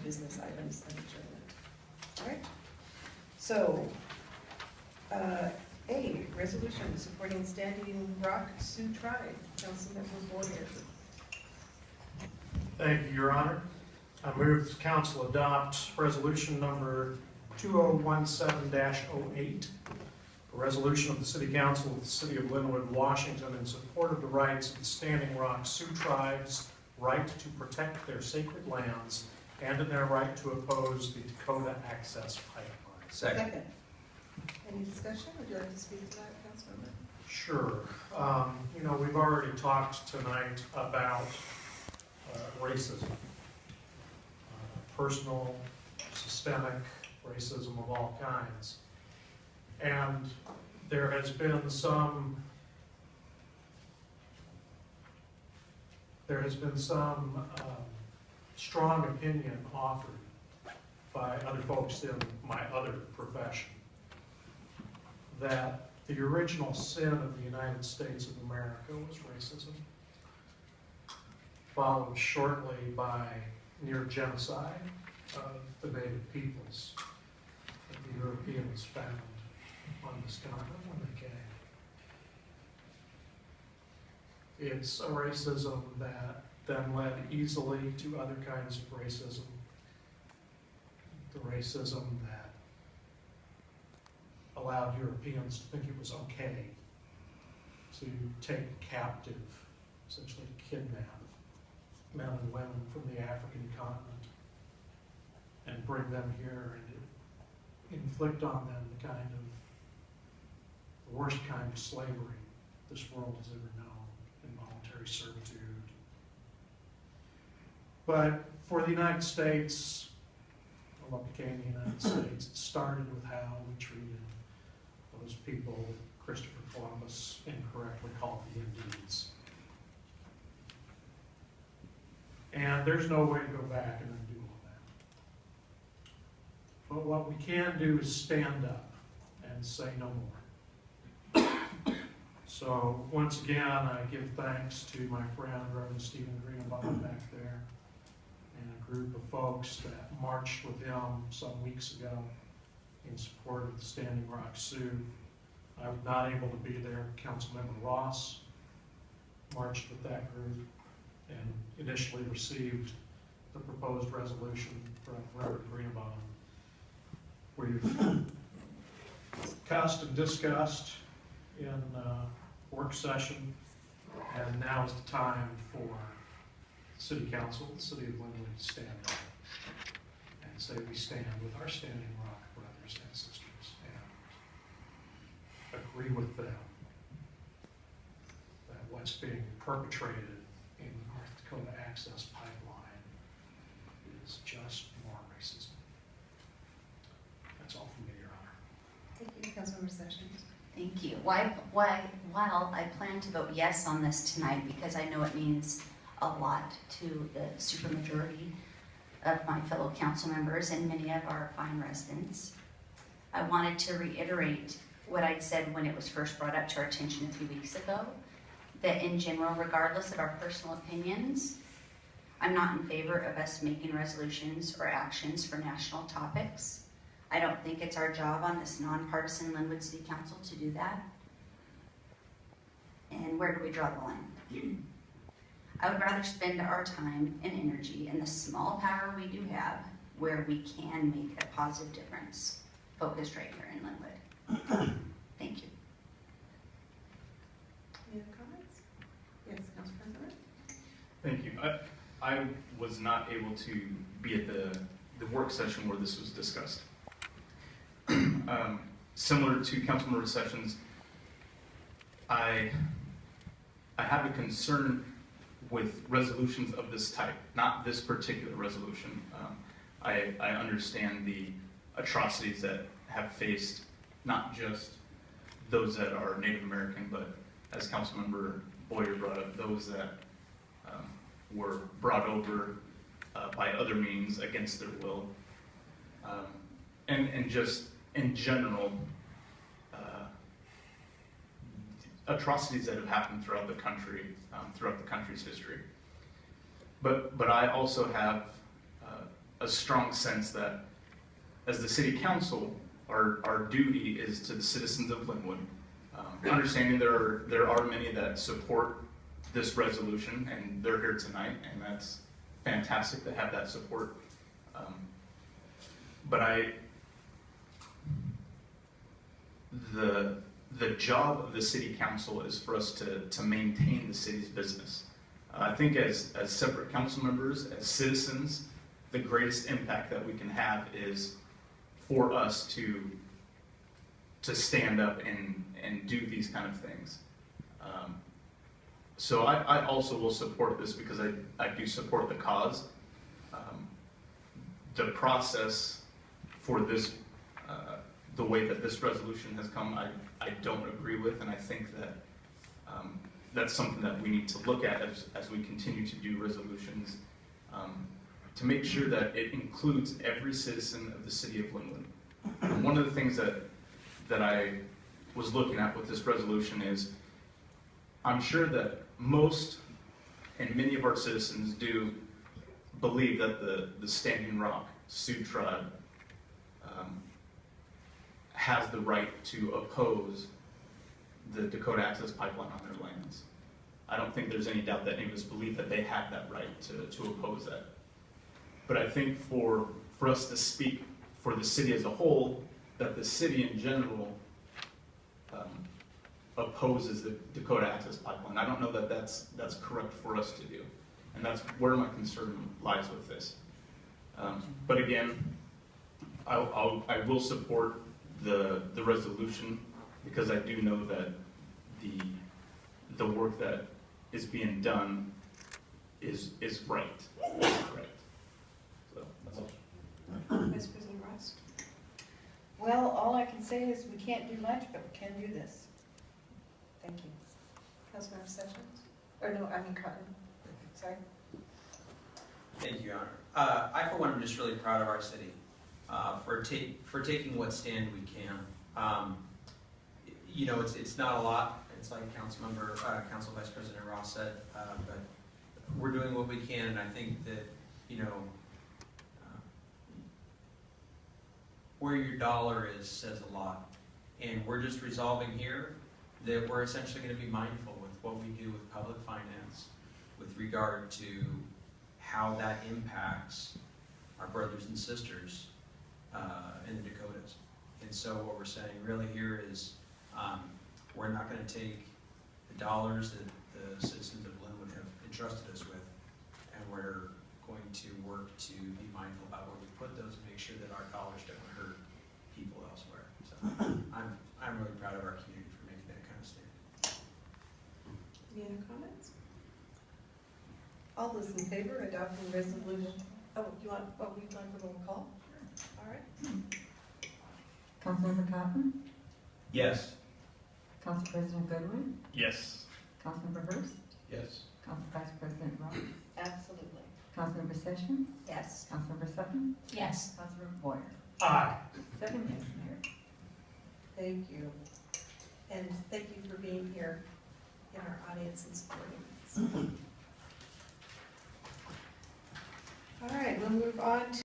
business items and adjournment. All right. So, A, resolution supporting Standing Rock Sioux Tribe. Councilmember Boyer. Thank you, Your Honor. I move the council adopt resolution number 2017-08, a resolution of the City Council of the City of Lynnwood, Washington, in support of the rights of the Standing Rock Sioux Tribe's right to protect their sacred lands and in their right to oppose the Dakota Access Pipeline. Second. Any discussion? Would you like to speak to that, Councilmember? Sure. You know, we've already talked tonight about racism. Personal, systemic racism of all kinds. And there has been some strong opinion offered by other folks in my other profession that the original sin of the United States of America was racism, followed shortly by near genocide of the native peoples that the Europeans found on this continent when they came. It's a racism that then led easily to other kinds of racism. The racism that allowed Europeans to think it was okay to take captive, essentially kidnap men and women from the African continent and bring them here and inflict on them the worst kind of slavery this world has ever known, involuntary servitude. But for the United States, or what became the United States, it started with how we treated those people Christopher Columbus incorrectly called the Indians. And there's no way to go back and undo all that. But what we can do is stand up and say no more. So once again, I give thanks to my friend, Reverend Stephen Greenbaum back there, and a group of folks that marched with him some weeks ago in support of the Standing Rock Sioux. I was not able to be there. Councilmember Ross marched with that group and initially received the proposed resolution from Reverend Greenbaum. We've discussed and discussed in work session, and now is the time for the City Council, the City of Lynnwood, to stand up and say we stand with our Standing Rock brothers and sisters and agree with them that what's being perpetrated in the North Dakota Access Pipeline is just more racism. That's all from me, Your Honor. Thank you, Councilmember Sessions. Thank you. While I plan to vote yes on this tonight because I know it means a lot to the supermajority of my fellow council members and many of our fine residents, I wanted to reiterate what I'd said when it was first brought up to our attention a few weeks ago, that in general, regardless of our personal opinions, I'm not in favor of us making resolutions or actions for national topics. I don't think it's our job on this nonpartisan Lynnwood City Council to do that. And where do we draw the line? I would rather spend our time and energy in the small power we do have where we can make a positive difference, focused right here in Lynnwood. Thank you. Any other comments? Yes, Council President. Thank you. I was not able to be at the work session where this was discussed. Similar to Councilmember Sessions, I have a concern with resolutions of this type, not this particular resolution. I understand the atrocities that have faced not just those that are Native American, but as Councilmember Boyer brought up, those that were brought over by other means against their will. And just in general, atrocities that have happened throughout the country, throughout the country's history. But I also have a strong sense that as the city council, our duty is to the citizens of Lynnwood. Understanding there are many that support this resolution, and they're here tonight, and that's fantastic to have that support. But the job of the city council is for us to maintain the city's business. I think as separate council members, as citizens, the greatest impact that we can have is for us to stand up and do these kind of things. So I also will support this because I do support the cause. The process for this, the way that this resolution has come, I don't agree with, and I think that that's something that we need to look at as we continue to do resolutions, to make sure that it includes every citizen of the city of Lynnwood. And one of the things that I was looking at with this resolution is, I'm sure that most and many of our citizens do believe that the Standing Rock Sioux tribe has the right to oppose the Dakota Access Pipeline on their lands. I don't think there's any doubt that any of us believe that they have that right to oppose that. But I think for us to speak for the city as a whole, that the city in general opposes the Dakota Access Pipeline. I don't know that that's correct for us to do. And that's where my concern lies with this. But again, I will support the resolution because I do know that the work that is being done is right. Correct. So that's all. Vice President Ross? Well, all I can say is we can't do much, but we can do this. Thank you. Councilmember Sessions? Or no, I mean Cotton. Sorry. Thank you, Your Honor. I, for one, am just really proud of our city for taking what stand we can. You know, it's not a lot. It's like Council Vice President Ross said, but we're doing what we can, and I think that, you know, where your dollar is says a lot. And we're just resolving here that we're essentially going to be mindful with what we do with public finance with regard to how that impacts our brothers and sisters in the Dakotas. And so what we're saying really here is we're not going to take the dollars that the citizens of Lynnwood have entrusted us with, and we're going to work to be mindful about where we put those and make sure that our dollars don't hurt people elsewhere. So I'm really proud of our community for making that kind of stand. Any other comments? All those in favor of adopting resolution? Oh, would you like for a roll call? All right. Councilmember Cotton? Yes. Council President Goodwin? Yes. Councilmember Hurst? Yes. Council Vice President Ross? Absolutely. Councilmember Sessions? Yes. Councilmember Sutton? Yes. Councilmember Boyer? Aye. 7 yes, Mayor. Thank you. And thank you for being here in our audience and supporting us. All right, we'll move on to